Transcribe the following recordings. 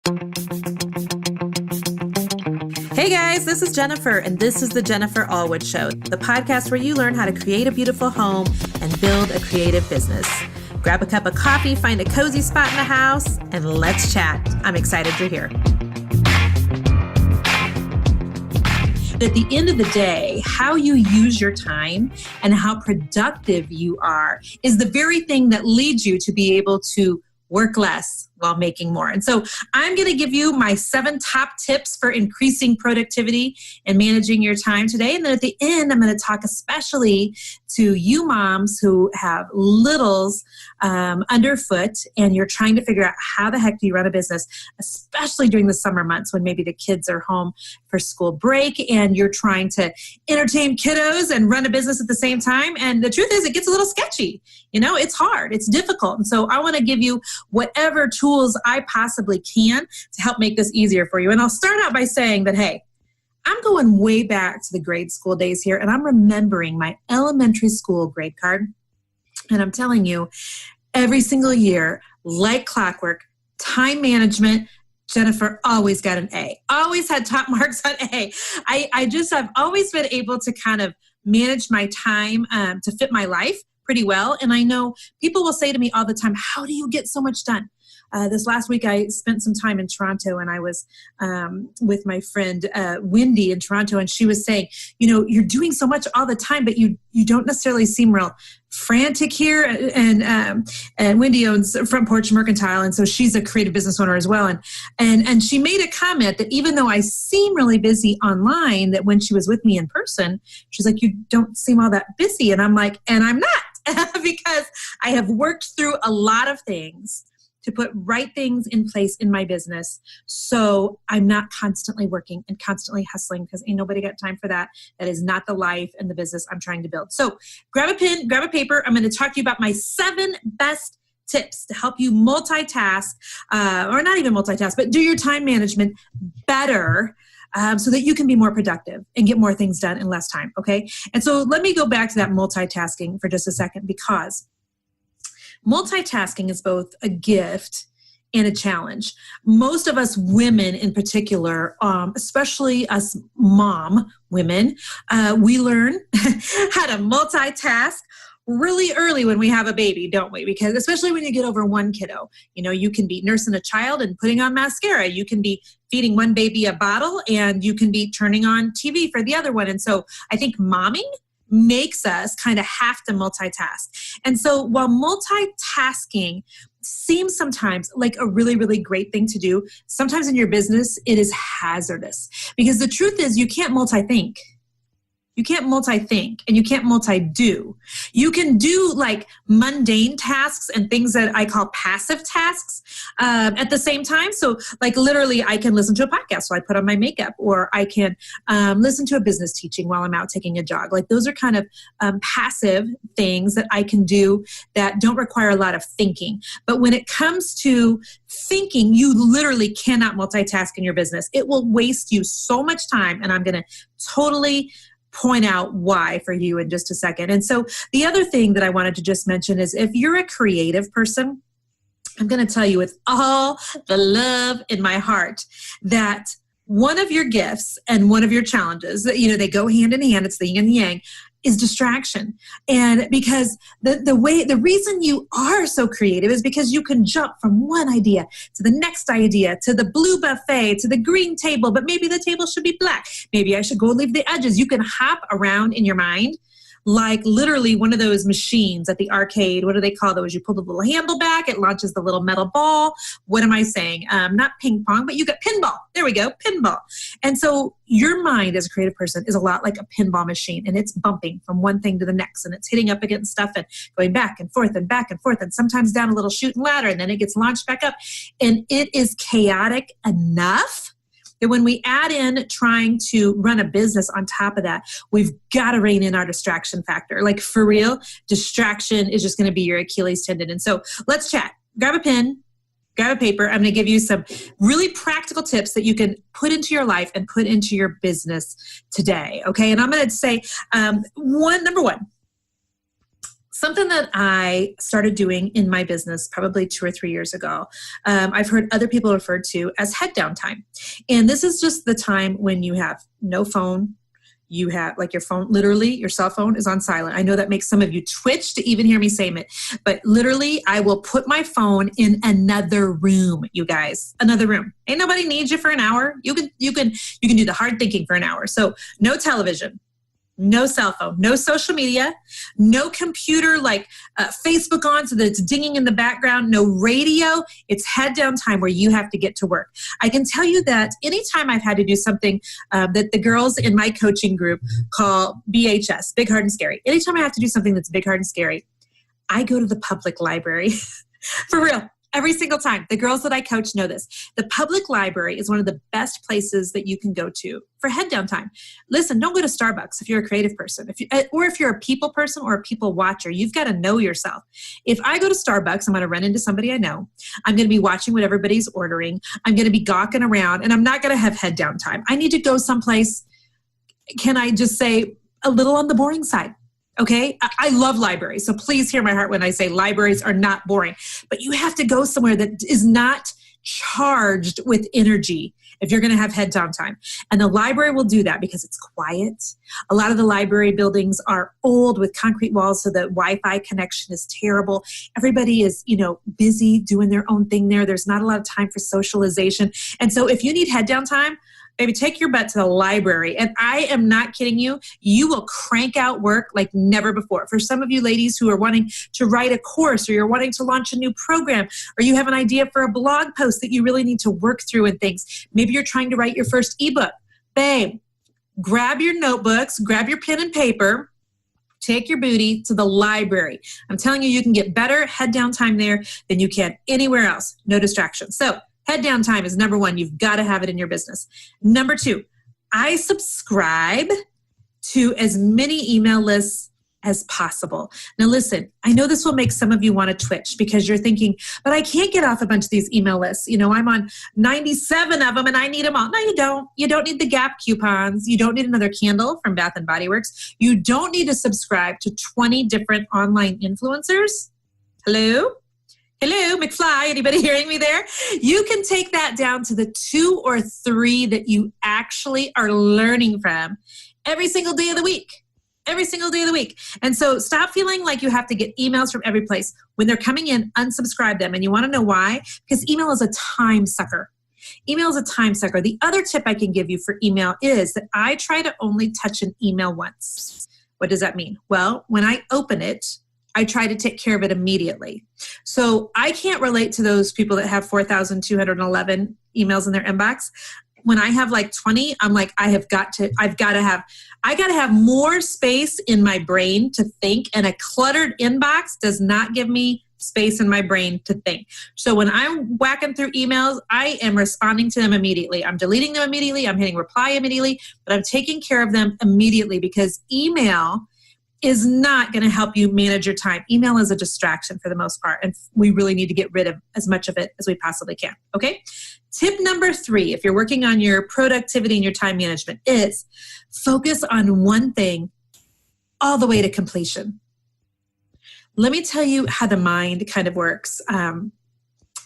Hey guys, this is Jennifer, and this is the Jennifer Allwood Show, the podcast where you learn how to create a beautiful home and build a creative business. Grab a cup of coffee, find a cozy spot in the house, and let's chat. I'm excited you're here. At the end of the day, how you use your time and how productive you are is the very thing that leads you to be able to work less while making more. And so I'm going to give you my 7 top tips for increasing productivity and managing your time today. And then at the end, I'm going to talk especially to you moms who have littles underfoot and you're trying to figure out how the heck do you run a business, especially during the summer months when maybe the kids are home for school break and you're trying to entertain kiddos and run a business at the same time. And the truth is it gets a little sketchy. You know, it's hard, it's difficult. And so I want to give you whatever tools I possibly can to help make this easier for you. And I'll start out by saying that, hey, I'm going way back to the grade school days here, and I'm remembering my elementary school grade card. And I'm telling you, every single year, like clockwork, time management, Jennifer always got an A. Always had top marks on A. I've always been able to kind of manage my time to fit my life pretty well. And I know people will say to me all the time, how do you get so much done? This last week, I spent some time in Toronto and I was with my friend Wendy in Toronto, and she was saying, you know, you're doing so much all the time, but you don't necessarily seem real frantic here. And Wendy owns Front Porch Mercantile, and so she's a creative business owner as well. And she made a comment that even though I seem really busy online, that when she was with me in person, she's like, you don't seem all that busy. And I'm like, and I'm not. Because I have worked through a lot of things to put right things in place in my business. So I'm not constantly working and constantly hustling because ain't nobody got time for that. That is not the life and the business I'm trying to build. So grab a pen, grab a paper. I'm going to talk to you about my 7 best tips to help you multitask, or not even multitask, but do your time management better. So that you can be more productive and get more things done in less time, okay? And so let me go back to that multitasking for just a second, because multitasking is both a gift and a challenge. Most of us women in particular, especially us mom women, we learn how to multitask really early when we have a baby, don't we? Because especially when you get over one kiddo, you know, you can be nursing a child and putting on mascara. You can be feeding one baby a bottle and you can be turning on TV for the other one. And so I think momming makes us kind of have to multitask. And so while multitasking seems sometimes like a really, really great thing to do, sometimes in your business, it is hazardous. Because the truth is you can't multithink. You can't multi-think and you can't multi-do. You can do like mundane tasks and things that I call passive tasks at the same time. So like literally I can listen to a podcast while I put on my makeup, or I can listen to a business teaching while I'm out taking a jog. Like those are kind of passive things that I can do that don't require a lot of thinking. But when it comes to thinking, you literally cannot multitask in your business. It will waste you so much time, and I'm going to totally point out why for you in just a second. And so the other thing that I wanted to just mention is if you're a creative person, I'm going to tell you with all the love in my heart that one of your gifts and one of your challenges, you know, they go hand in hand, it's the yin and yang, is distraction. And because the reason you are so creative is because you can jump from one idea to the next idea, to the blue buffet, to the green table, but maybe the table should be black. Maybe I should go leave the edges. You can hop around in your mind like literally one of those machines at the arcade. What do they call those? You pull the little handle back, it launches the little metal ball. What am I saying? Not ping pong, but you got pinball. There we go, pinball. And so your mind as a creative person is a lot like a pinball machine, and it's bumping from one thing to the next, and it's hitting up against stuff and going back and forth and back and forth, and sometimes down a little shooting ladder, and then it gets launched back up. And it is chaotic enough that when we add in trying to run a business on top of that, we've got to rein in our distraction factor. Like for real, distraction is just going to be your Achilles tendon. And so let's chat. Grab a pen, grab a paper. I'm going to give you some really practical tips that you can put into your life and put into your business today. Okay. And I'm going to say, number one, Something that I started doing in my business probably 2 or 3 years ago, I've heard other people refer to as head down time. And this is just the time when you have no phone. You have like your phone, literally your cell phone is on silent. I know that makes some of you twitch to even hear me say it, but literally I will put my phone in another room, you guys, another room. Ain't nobody needs you for an hour. You can do the hard thinking for an hour. So no television. No cell phone, no social media, no computer like Facebook on so that it's dinging in the background, no radio. It's head down time where you have to get to work. I can tell you that anytime I've had to do something that the girls in my coaching group call BHS, big, hard, and scary. Anytime I have to do something that's big, hard, and scary, I go to the public library. For real. Every single time. The girls that I coach know this. The public library is one of the best places that you can go to for head down time. Listen, don't go to Starbucks if you're a creative person. If you're a people person or a people watcher, you've got to know yourself. If I go to Starbucks, I'm going to run into somebody I know. I'm going to be watching what everybody's ordering. I'm going to be gawking around, and I'm not going to have head down time. I need to go someplace, can I just say, a little on the boring side. Okay, I love libraries, so please hear my heart when I say libraries are not boring. But you have to go somewhere that is not charged with energy if you're going to have head down time. And the library will do that because it's quiet. A lot of the library buildings are old with concrete walls, so the Wi-Fi connection is terrible. Everybody is, busy doing their own thing there. There's not a lot of time for socialization. And so if you need head down time, baby, take your butt to the library. And I am not kidding you. You will crank out work like never before. For some of you ladies who are wanting to write a course, or you're wanting to launch a new program, or you have an idea for a blog post that you really need to work through and things. Maybe you're trying to write your first ebook. Babe, grab your notebooks, grab your pen and paper, take your booty to the library. I'm telling you, you can get better head down time there than you can anywhere else. No distractions. So head down time is number one. You've got to have it in your business. Number two, I subscribe to as many email lists as possible. Now listen, I know this will make some of you want to twitch because you're thinking, but I can't get off a bunch of these email lists. I'm on 97 of them and I need them all. No, you don't. You don't need the Gap coupons. You don't need another candle from Bath & Body Works. You don't need to subscribe to 20 different online influencers. Hello, McFly, anybody hearing me there? You can take that down to the 2 or 3 that you actually are learning from every single day of the week. Every single day of the week. And so stop feeling like you have to get emails from every place. When they're coming in, unsubscribe them. And you want to know why? Because email is a time sucker. Email is a time sucker. The other tip I can give you for email is that I try to only touch an email once. What does that mean? Well, when I open it, I try to take care of it immediately. So I can't relate to those people that have 4,211 emails in their inbox. When I have like 20, I'm like, I got to have more space in my brain to think, and a cluttered inbox does not give me space in my brain to think. So when I'm whacking through emails, I am responding to them immediately. I'm deleting them immediately. I'm hitting reply immediately, but I'm taking care of them immediately because email is not going to help you manage your time. Email is a distraction for the most part, and we really need to get rid of as much of it as we possibly can, okay? Tip number 3, if you're working on your productivity and your time management, is focus on one thing all the way to completion. Let me tell you how the mind kind of works,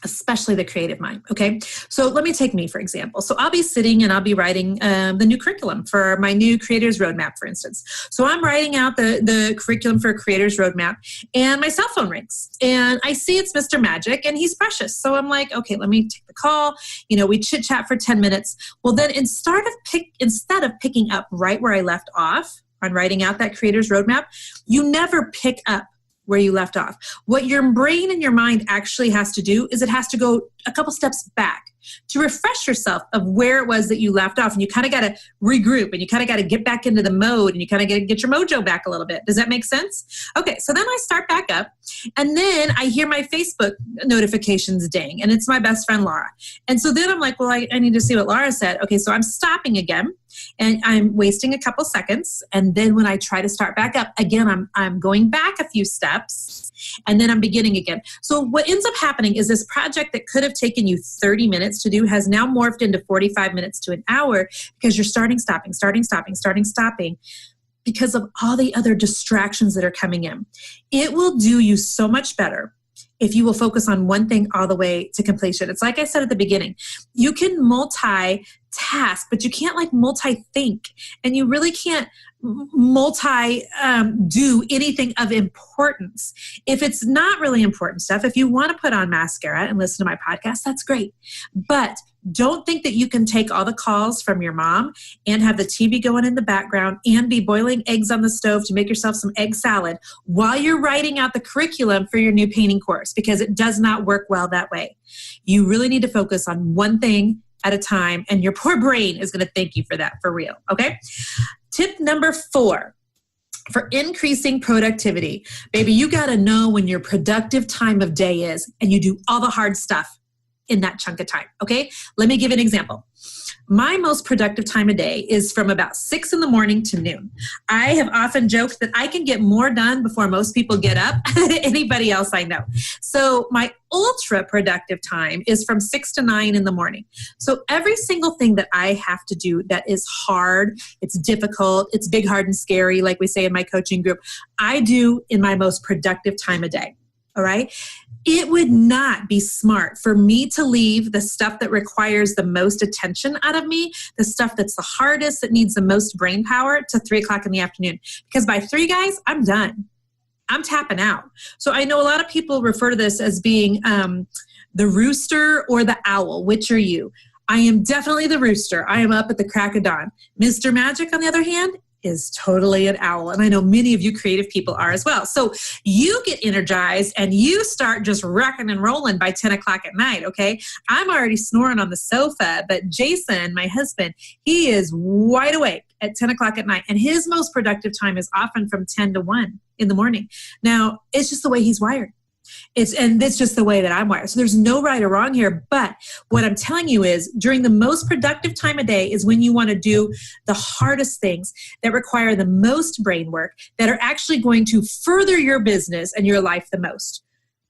especially the creative mind, okay? So let me take me, for example. So I'll be sitting and I'll be writing the new curriculum for my new Creators Roadmap, for instance. So I'm writing out the curriculum for a Creators Roadmap, and my cell phone rings. And I see it's Mr. Magic, and he's precious. So I'm like, okay, let me take the call. We chit-chat for 10 minutes. Well, then instead of picking up right where I left off on writing out that Creators Roadmap, you never pick up where you left off. What your brain and your mind actually has to do is it has to go a couple steps back to refresh yourself of where it was that you left off. And you kind of got to regroup, and you kind of got to get back into the mode, and you kind of got to get your mojo back a little bit. Does that make sense? Okay, so then I start back up, and then I hear my Facebook notifications ding, and it's my best friend, Laura. And so then I'm like, well, I need to see what Laura said. Okay, so I'm stopping again, and I'm wasting a couple seconds. And then when I try to start back up, again, I'm going back a few steps, and then I'm beginning again. So what ends up happening is this project that could have taken you 30 minutes to do has now morphed into 45 minutes to an hour because you're starting, stopping. because of all the other distractions that are coming in. It will do you so much better if you will focus on one thing all the way to completion. It's like I said at the beginning, you can multitask, but you can't like multi-think, and you really can't do anything of importance. If it's not really important stuff, if you want to put on mascara and listen to my podcast, that's great. But don't think that you can take all the calls from your mom and have the TV going in the background and be boiling eggs on the stove to make yourself some egg salad while you're writing out the curriculum for your new painting course, because it does not work well that way. You really need to focus on one thing at a time, and your poor brain is going to thank you for that, for real, okay? Tip number 4, for increasing productivity. Baby, you got to know when your productive time of day is, and you do all the hard stuff in that chunk of time, okay? Let me give an example. My most productive time of day is from about 6 in the morning to noon. I have often joked that I can get more done before most people get up than anybody else I know. So my ultra productive time is from 6 to 9 in the morning. So every single thing that I have to do that is hard, it's difficult, it's big, hard, and scary, like we say in my coaching group, I do in my most productive time of day, all right? It would not be smart for me to leave the stuff that requires the most attention out of me, the stuff that's the hardest, that needs the most brain power, to 3 o'clock in the afternoon. Because by 3, guys, I'm done. I'm tapping out. So I know a lot of people refer to this as being the rooster or the owl. Which are you? I am definitely the rooster. I am up at the crack of dawn. Mr. Magic, on the other hand, is totally an owl. And I know many of you creative people are as well. So you get energized and you start just rocking and rolling by 10 o'clock at night, okay? I'm already snoring on the sofa, but Jason, my husband, he is wide awake at 10 o'clock at night. And his most productive time is often from 10 to 1 in the morning. Now, it's just the way he's wired. It's just the way that I'm wired. So there's no right or wrong here. But what I'm telling you is, during the most productive time of day is when you want to do the hardest things that require the most brain work, that are actually going to further your business and your life the most.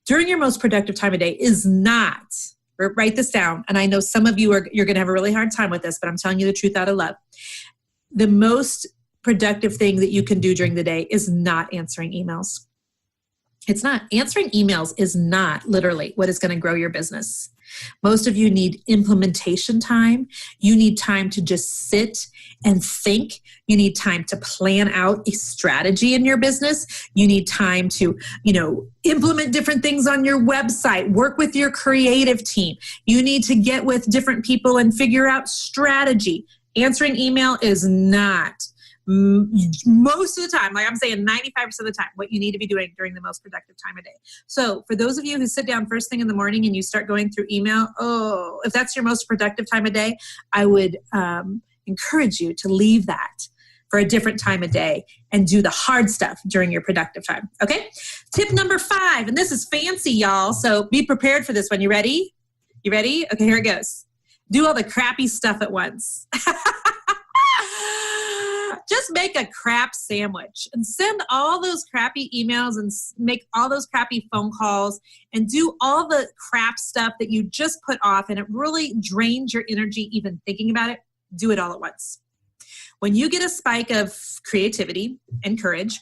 During your most productive time of day is not, write this down, and I know some of you you're going to have a really hard time with this, but I'm telling you the truth out of love. The most productive thing that you can do during the day is not answering emails. It's not. Answering emails is not literally what is going to grow your business. Most of you need implementation time. You need time to just sit and think. You need time to plan out a strategy in your business. You need time to, implement different things on your website, work with your creative team. You need to get with different people and figure out strategy. Answering email is not most of the time, like I'm saying 95% of the time, what you need to be doing during the most productive time of day. So for those of you who sit down first thing in the morning and you start going through email, if that's your most productive time of day, I would encourage you to leave that for a different time of day and do the hard stuff during your productive time. Okay? Tip number 5, and this is fancy, y'all, so be prepared for this one. You ready? You ready? Okay, here it goes. Do all the crappy stuff at once. Just make a crap sandwich and send all those crappy emails and make all those crappy phone calls and do all the crap stuff that you just put off, and it really drains your energy even thinking about it. Do it all at once. When you get a spike of creativity and courage,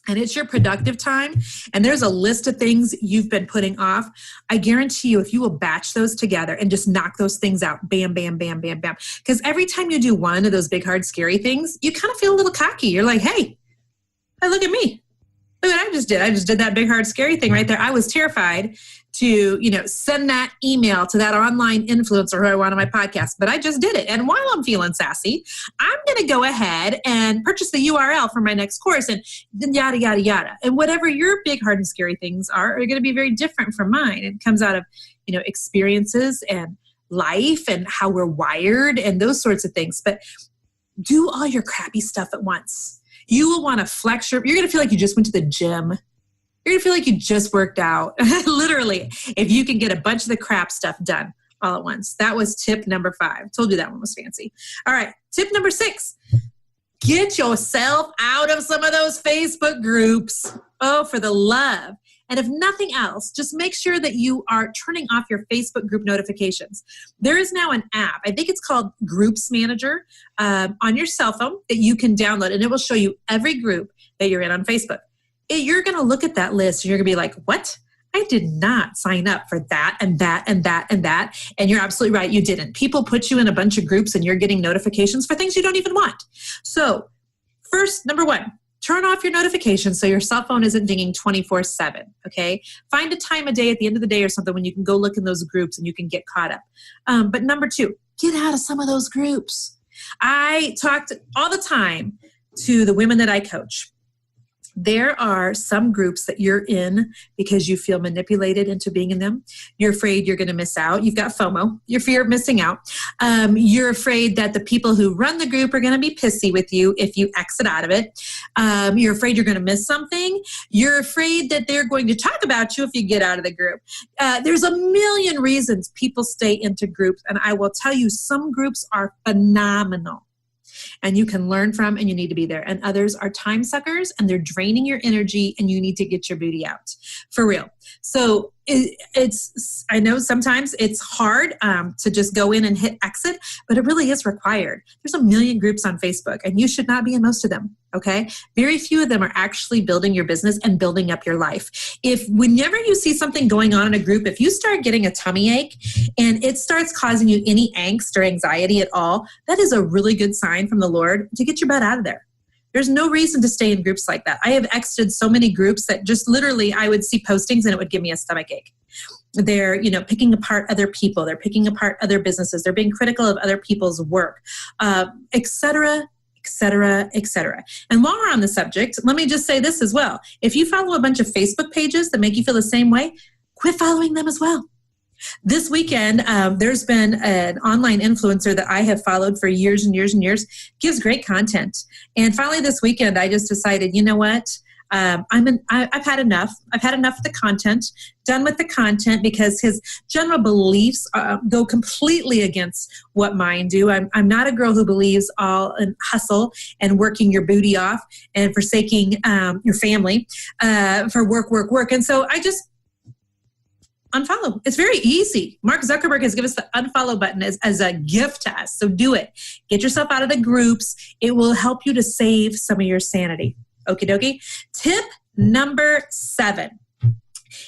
and it's your productive time, and there's a list of things you've been putting off, I guarantee you, if you will batch those together and just knock those things out, bam, bam, bam, bam, bam. Because every time you do one of those big, hard, scary things, you kind of feel a little cocky. You're like, hey, look at me. Look what I just did. I just did that big, hard, scary thing right there. I was terrified to, send that email to that online influencer who I want on my podcast, but I just did it. And while I'm feeling sassy, I'm going to go ahead and purchase the URL for my next course, and then yada, yada, yada. And whatever your big, hard, and scary things are going to be very different from mine. It comes out of, experiences and life and how we're wired and those sorts of things. But do all your crappy stuff at once. You will want to flex you're going to feel like you just went to the gym. You're going to feel like you just worked out, literally, if you can get a bunch of the crap stuff done all at once. That was tip number 5. Told you that one was fancy. All right, tip number 6. Get yourself out of some of those Facebook groups. Oh, for the love And if nothing else, just make sure that you are turning off your Facebook group notifications. There is now an app, I think it's called Groups Manager, on your cell phone that you can download, and it will show you every group that you're in on Facebook. You're going to look at that list and you're going to be like, what? I did not sign up for that and that and that and that. And you're absolutely right, you didn't. People put you in a bunch of groups and you're getting notifications for things you don't even want. So first, number one, turn off your notifications so your cell phone isn't dinging 24/7, okay? Find a time of day at the end of the day or something when you can go look in those groups and you can get caught up. But number two, get out of some of those groups. I talked all the time to the women that I coach. There are some groups that you're in because you feel manipulated into being in them. You're afraid you're going to miss out. You've got FOMO. Your fear of missing out. You're afraid that the people who run the group are going to be pissy with you if you exit out of it. You're afraid you're going to miss something. You're afraid that they're going to talk about you if you get out of the group. There's a million reasons people stay into groups. And I will tell you, some groups are phenomenal. And you can learn from, and you need to be there. And others are time suckers, and they're draining your energy, and you need to get your booty out. For real. So I know sometimes it's hard to just go in and hit exit, but it really is required. There's a million groups on Facebook, and you should not be in most of them, okay? Very few of them are actually building your business and building up your life. Whenever you see something going on in a group, if you start getting a tummy ache and it starts causing you any angst or anxiety at all, that is a really good sign from the Lord to get your butt out of there. There's no reason to stay in groups like that. I have exited so many groups that just literally I would see postings and it would give me a stomach ache. They're, picking apart other people. They're picking apart other businesses. They're being critical of other people's work, et cetera, et cetera, et cetera. And while we're on the subject, let me just say this as well. If you follow a bunch of Facebook pages that make you feel the same way, quit following them as well. This weekend, there's been an online influencer that I have followed for years and years and years, gives great content. And finally this weekend, I just decided, you know what? I've had enough. I've had enough of the content, done with the content, because his general beliefs go completely against what mine do. I'm not a girl who believes all in hustle and working your booty off and forsaking your family for work. And so I just unfollow. It's very easy. Mark Zuckerberg has given us the unfollow button as a gift to us. So do it. Get yourself out of the groups. It will help you to save some of your sanity. Okie dokie. Tip number 7.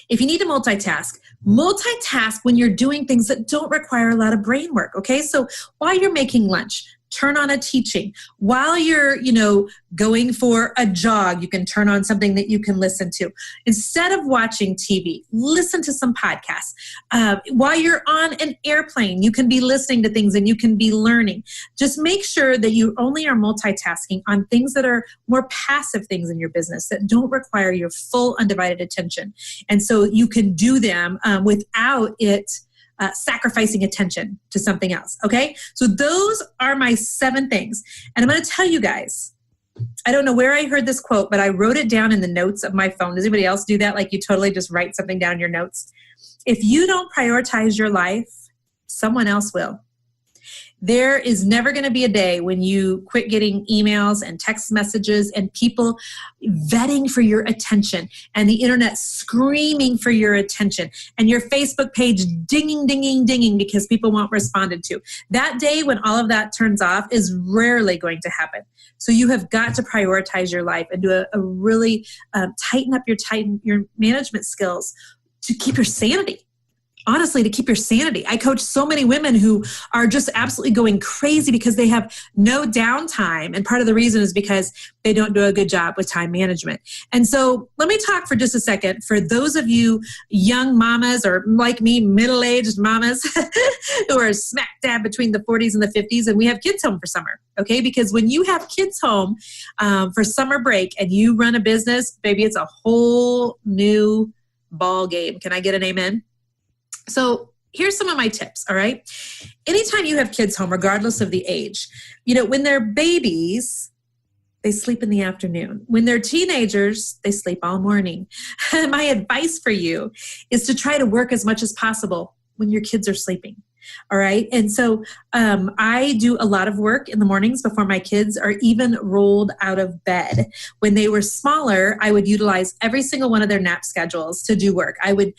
If you need to multitask when you're doing things that don't require a lot of brain work. Okay. So while you're making lunch, turn on a teaching. While you're, going for a jog, you can turn on something that you can listen to. Instead of watching TV, listen to some podcasts. While you're on an airplane, you can be listening to things and you can be learning. Just make sure that you only are multitasking on things that are more passive things in your business that don't require your full undivided attention. And so you can do them without it sacrificing attention to something else, okay? So those are my 7 things. And I'm going to tell you guys, I don't know where I heard this quote, but I wrote it down in the notes of my phone. Does anybody else do that? Like you totally just write something down in your notes? If you don't prioritize your life, someone else will. There is never going to be a day when you quit getting emails and text messages and people vetting for your attention and the internet screaming for your attention and your Facebook page dinging because people won't responded to. That day when all of that turns off is rarely going to happen. So you have got to prioritize your life and do a really tighten up your management skills to keep your sanity. Honestly, to keep your sanity. I coach so many women who are just absolutely going crazy because they have no downtime. And part of the reason is because they don't do a good job with time management. And so let me talk for just a second for those of you young mamas or like me, middle-aged mamas who are smack dab between the 40s and the 50s and we have kids home for summer. Okay, because when you have kids home for summer break and you run a business, baby, it's a whole new ball game. Can I get an amen? So here's some of my tips, all right? Anytime you have kids home, regardless of the age, when they're babies, they sleep in the afternoon. When they're teenagers, they sleep all morning. My advice for you is to try to work as much as possible when your kids are sleeping. All right. And so I do a lot of work in the mornings before my kids are even rolled out of bed. When they were smaller, I would utilize every single one of their nap schedules to do work. I would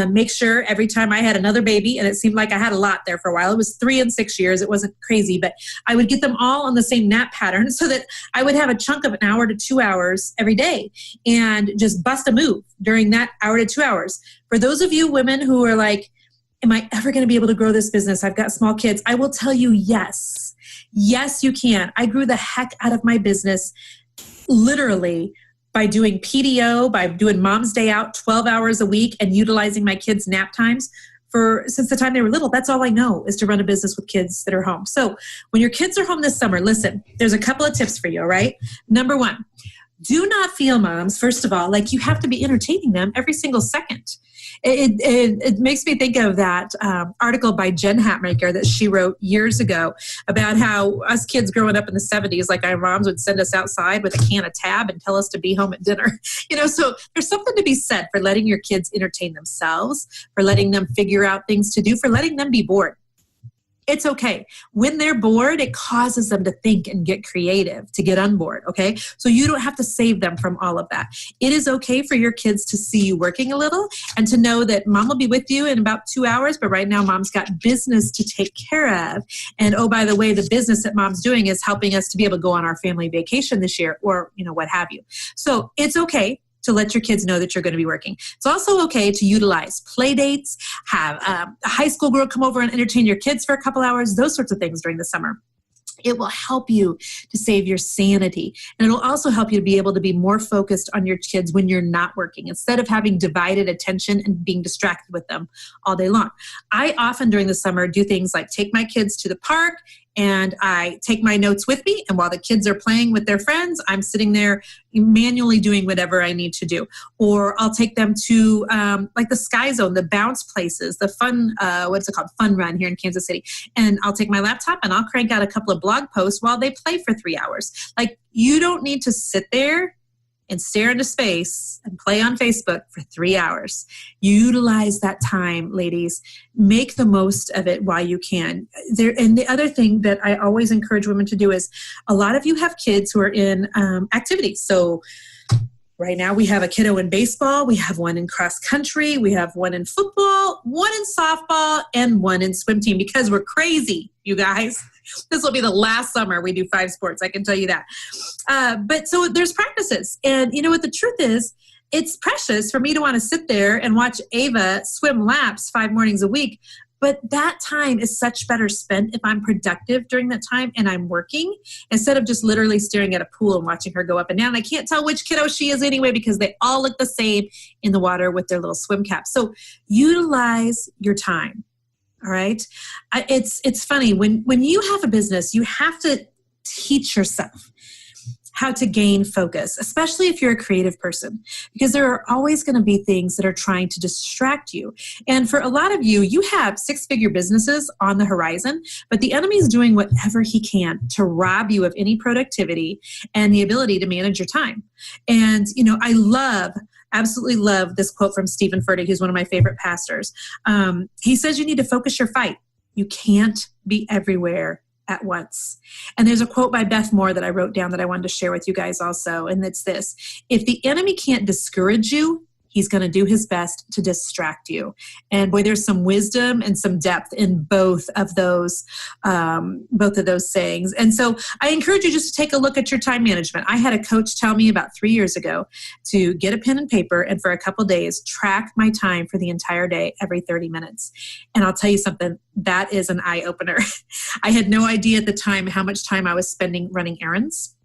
make sure every time I had another baby, and it seemed like I had a lot there for a while. It was 3 and 6 years. It wasn't crazy, but I would get them all on the same nap pattern so that I would have a chunk of an hour to 2 hours every day and just bust a move during that hour to 2 hours. For those of you women who are like, am I ever going to be able to grow this business? I've got small kids. I will tell you, yes. Yes, you can. I grew the heck out of my business literally by doing PDO, by doing Mom's Day Out 12 hours a week and utilizing my kids' nap times since the time they were little. That's all I know is to run a business with kids that are home. So when your kids are home this summer, listen, there's a couple of tips for you, all right? Number one, do not feel, moms, first of all, like you have to be entertaining them every single second. It makes me think of that article by Jen Hatmaker that she wrote years ago about how us kids growing up in the 70s, like our moms would send us outside with a can of Tab and tell us to be home at dinner. So there's something to be said for letting your kids entertain themselves, for letting them figure out things to do, for letting them be bored. It's okay. When they're bored, it causes them to think and get creative, to get on board, okay? So you don't have to save them from all of that. It is okay for your kids to see you working a little and to know that mom will be with you in about 2 hours, but right now mom's got business to take care of. And oh, by the way, the business that mom's doing is helping us to be able to go on our family vacation this year or, what have you. So it's okay to let your kids know that you're going to be working. It's also okay to utilize play dates, have a high school girl come over and entertain your kids for a couple hours, those sorts of things during the summer. It will help you to save your sanity. And it'll also help you to be able to be more focused on your kids when you're not working, instead of having divided attention and being distracted with them all day long. I often during the summer do things like take my kids to the park and I take my notes with me. And while the kids are playing with their friends, I'm sitting there manually doing whatever I need to do. Or I'll take them to like the Sky Zone, the bounce places, the fun, Fun Run here in Kansas City. And I'll take my laptop and I'll crank out a couple of blog posts while they play for 3 hours. Like, you don't need to sit there and stare into space and play on Facebook for 3 hours. Utilize that time, ladies. Make the most of it while you can. And the other thing that I always encourage women to do is, a lot of you have kids who are in activities. So right now we have a kiddo in baseball, we have one in cross country, we have one in football, one in softball, and one in swim team, because we're crazy, you guys. This will be the last summer we do 5 sports, I can tell you that. But so there's practices. And you know what the truth is? It's precious for me to want to sit there and watch Ava swim laps 5 mornings a week. But that time is such better spent if I'm productive during that time and I'm working, instead of just literally staring at a pool and watching her go up and down. I can't tell which kiddo she is anyway, because they all look the same in the water with their little swim caps. So utilize your time. All right. It's funny when you have a business, you have to teach yourself how to gain focus, especially if you're a creative person, because there are always going to be things that are trying to distract you. And for a lot of you, you have 6-figure businesses on the horizon, but the enemy is doing whatever he can to rob you of any productivity and the ability to manage your time. And, I absolutely love this quote from Stephen Furtick, who's one of my favorite pastors. He says you need to focus your fight. You can't be everywhere at once. And there's a quote by Beth Moore that I wrote down that I wanted to share with you guys also. And it's this: if the enemy can't discourage you, he's going to do his best to distract you. And boy, there's some wisdom and some depth in both of those sayings. And so I encourage you just to take a look at your time management. I had a coach tell me about 3 years ago to get a pen and paper and for a couple days, track my time for the entire day every 30 minutes. And I'll tell you something, that is an eye opener. I had no idea at the time how much time I was spending running errands.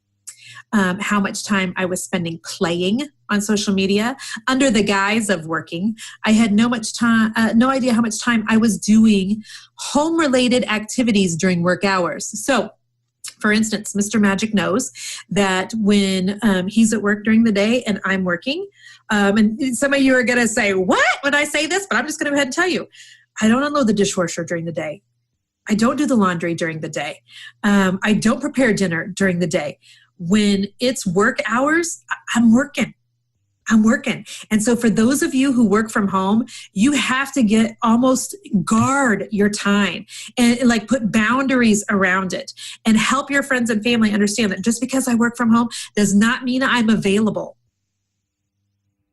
How much time I was spending playing on social media under the guise of working. I had no idea how much time I was doing home-related activities during work hours. So, for instance, Mr. Magic knows that when he's at work during the day and I'm working, and some of you are going to say, what when I say this? But I'm just going to go ahead and tell you, I don't unload the dishwasher during the day. I don't do the laundry during the day. I don't prepare dinner during the day. When it's work hours, I'm working. I'm working. And so for those of you who work from home, you have to almost guard your time and like put boundaries around it and help your friends and family understand that just because I work from home does not mean I'm available.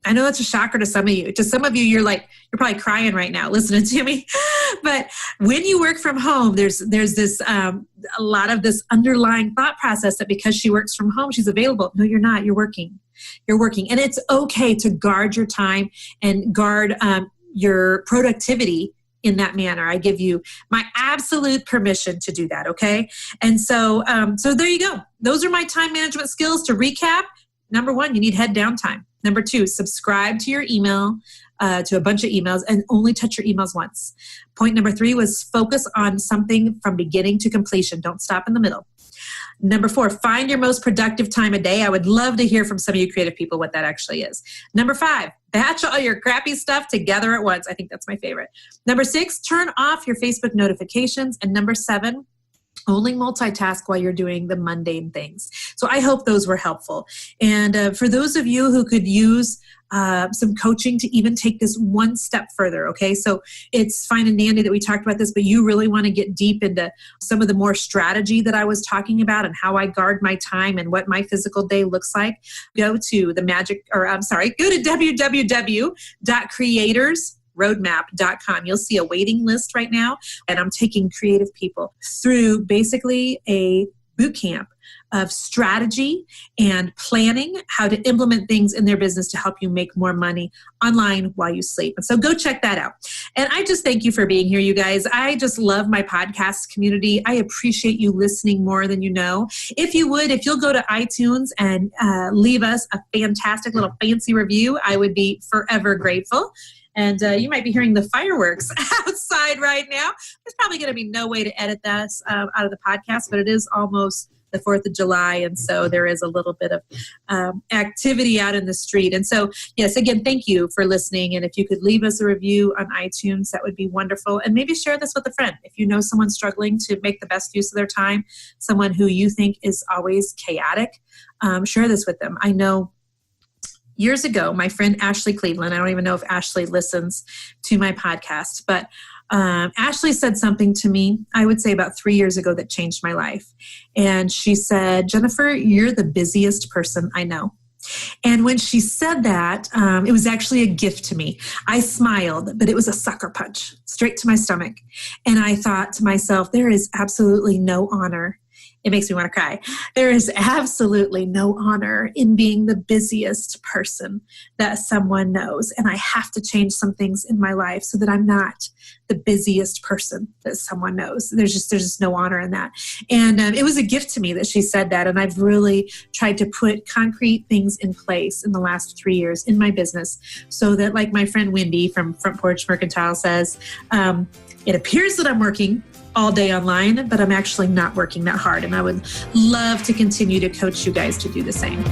I know that's a shocker to some of you. To some of you, you're probably crying right now listening to me. But when you work from home, there's this a lot of this underlying thought process that because she works from home, she's available. No, you're not. You're working. You're working. And it's okay to guard your time and guard your productivity in that manner. I give you my absolute permission to do that, okay? And so there you go. Those are my time management skills. To recap, number 1, you need head down time. Number 2, subscribe to your email, to a bunch of emails, and only touch your emails once. Point number 3 was focus on something from beginning to completion. Don't stop in the middle. Number 4, find your most productive time of day. I would love to hear from some of you creative people what that actually is. Number 5, batch all your crappy stuff together at once. I think that's my favorite. Number 6, turn off your Facebook notifications. And number 7, only multitask while you're doing the mundane things. So I hope those were helpful. And for those of you who could use some coaching to even take this one step further, okay? So it's fine and dandy that we talked about this, but you really want to get deep into some of the more strategy that I was talking about and how I guard my time and what my physical day looks like. Go to www.creatorsroadmap.com. You'll see a waiting list right now, and I'm taking creative people through basically a boot camp of strategy and planning, how to implement things in their business to help you make more money online while you sleep. And so go check that out. And I just thank you for being here, you guys. I just love my podcast community. I appreciate you listening more than you know. If you'll go to iTunes and leave us a fantastic little fancy review, I would be forever grateful. And you might be hearing the fireworks outside right now. There's probably going to be no way to edit this out of the podcast, but it is almost the 4th of July. And so there is a little bit of activity out in the street. And so, yes, again, thank you for listening. And if you could leave us a review on iTunes, that would be wonderful. And maybe share this with a friend. If you know someone struggling to make the best use of their time, someone who you think is always chaotic, share this with them. I know years ago, my friend Ashley Cleveland, I don't even know if Ashley listens to my podcast, but Ashley said something to me, I would say about 3 years ago, that changed my life. And she said, Jennifer, you're the busiest person I know. And when she said that, it was actually a gift to me. I smiled, but it was a sucker punch straight to my stomach. And I thought to myself, there is absolutely no honor. It makes me want to cry. There is absolutely no honor in being the busiest person that someone knows. And I have to change some things in my life so that I'm not the busiest person that someone knows. There's just no honor in that. And it was a gift to me that she said that. And I've really tried to put concrete things in place in the last 3 years in my business so that, like my friend Wendy from Front Porch Mercantile says, it appears that I'm working all day online, but I'm actually not working that hard. And I would love to continue to coach you guys to do the same.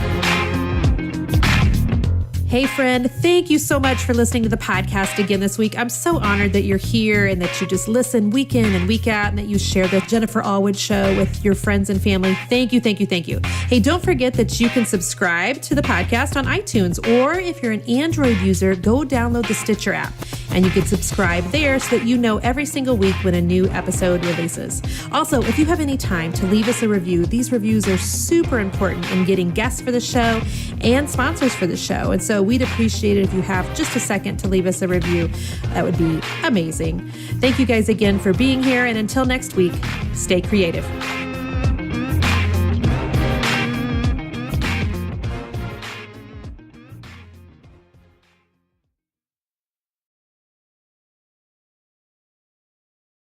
Hey friend, thank you so much for listening to the podcast again this week. I'm so honored that you're here and that you just listen week in and week out and that you share the Jennifer Allwood Show with your friends and family. Thank you, thank you, thank you. Hey, don't forget that you can subscribe to the podcast on iTunes, or if you're an Android user, go download the Stitcher app and you can subscribe there so that you know every single week when a new episode releases. Also, if you have any time to leave us a review, these reviews are super important in getting guests for the show and sponsors for the show. And so we'd appreciate it if you have just a second to leave us a review. That would be amazing. Thank you guys again for being here. And until next week, stay creative.